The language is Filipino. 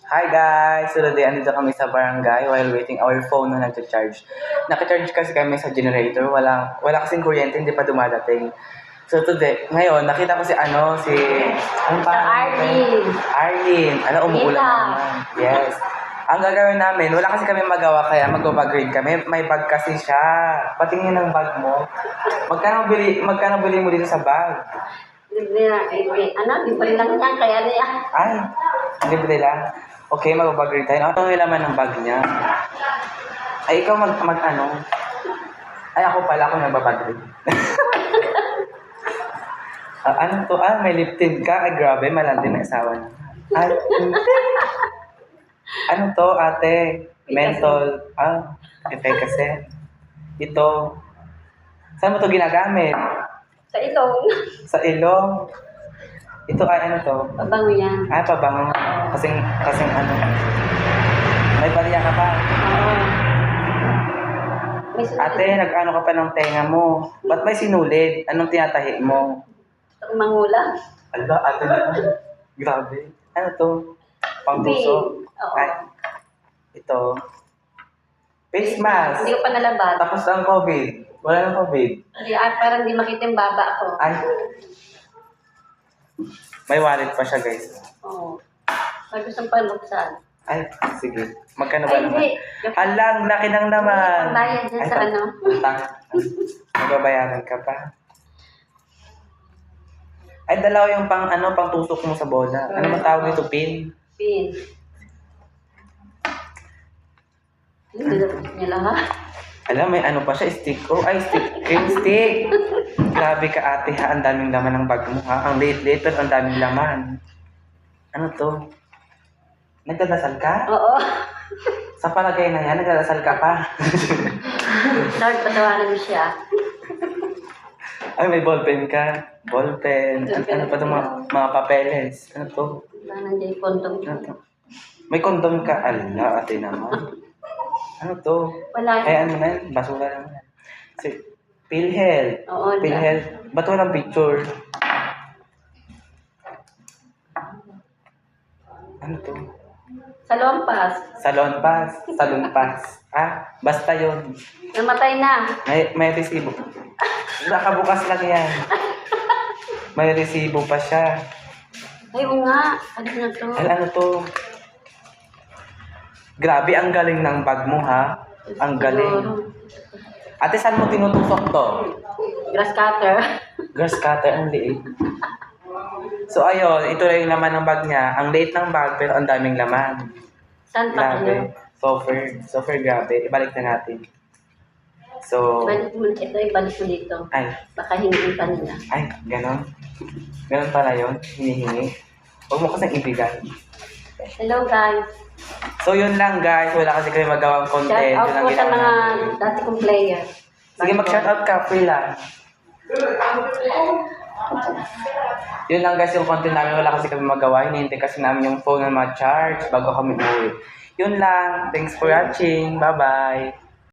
Hi guys! So today, andito kami sa barangay while waiting our phone na nag-charge. Naka-charge kasi kami sa generator. Wala kasing kuryente, hindi pa dumadating. So today, ngayon, nakita ko si ano pa? Arlene. Arlene. Umuulan naman. Yes. Ang gagawin namin, wala kasi kami magawa kaya mag-bag kami. May bag kasi siya. Patingin ng bag mo. Magkano bili mo dito sa bag? Libre lang yan, kaya niya. Ay, libre lang. Okay, mag-bag tayo. Ano yung laman ng bag niya? Ay, ikaw ano? Ay, ako nagbabag ano to? May lip tint ka? Ay, grabe, malandi na asawa na. Ay, ano to, ate? Menthol. Efficacy. Ito. Saan mo to ginagamit? Sa ilong. Sa ilong. Ito ay ano to? Pabango yan. Pabango. Kasing ano. May bariya ka pa. Oo. Ate, nag-ano ka pa ng tenga mo. Ba't may sinulid? Anong tinatahi mo? Itong mangula. Ala, ate naman. Grabe. Ano to? Pangtusok. Oo. Ay, ito. Face mask. Hindi ko pa nalabat. Tapos ang COVID. Wala nang COVID. Parang hindi makita yung baba ko. Ay. May wallet pa siya, guys. Oo. May gustong paluksan. Ay, sige. Magkano ba Ay, naman? hindi. Alang, laki ng naman. Pagbayad dyan sa ano. Utang. Magbabayaran ka pa. Ay, dalawa yung pang tusok mo sa bola. Ano man tawag nito? Pin? Pin. Hindi niya lang ha. Alam, may ano pa siya, stick. Oh, ay, stick. Cream stick. Grabe ka, ate, ha. Ang daming laman ng bag mo, ha. Ang liit-liit, pero ang daming laman. Ano to? Nagdadasal ka? Oo. Sa palagay na yan, nagdadasal ka pa. Lord, patawanan mo siya. Ay, may ballpen ka. Ballpen. Ano pa itong mga papeles? Ano to? Nandiyan yung kondom. Ano to? May kondom ka. Ala, ate naman. Ano to? Wala. Ay, ano na yan? Basura naman. Kasi, PhilHealth. Oo, PhilHealth. Ba't walang picture? Ano to? Salon pass. Salon pass. Salon pass. Basta yun. Namatay na. May resibo. Nakabukas lang yan. May resibo pa siya. Ay, oo nga. Ano na to? Ay, ano to? Grabe, ang galing ng bag mo, ha? Ang galing. Ate, saan mo tinutusok to? Grass cutter. Grass cutter, ang liit. So, ayun, ito lang yung laman ng bag niya. Ang liit ng bag, pero ang daming laman. Saan pa kayo? Grabe. Sofer, grabe. Ibalik na natin. So, Balik mo, ito ibalik mo dito. ay, Baka hingin pa nila. ay, ganon. Ganon pala yun, hinihingi. Huwag mo kasang ibigay. Hello guys. So, yun lang, guys. Wala kasi kayo magawang Shout content. out Yun lang po sa ginawa mga namin. dati kong player. Sige, mag-shout out ka. Free lang. Yun lang, guys, yung content namin. Wala kasi kami magawa. Hinihintay kasi namin yung phone na ma-charge bago kami uwi. Yun lang. Thanks for watching. Bye-bye.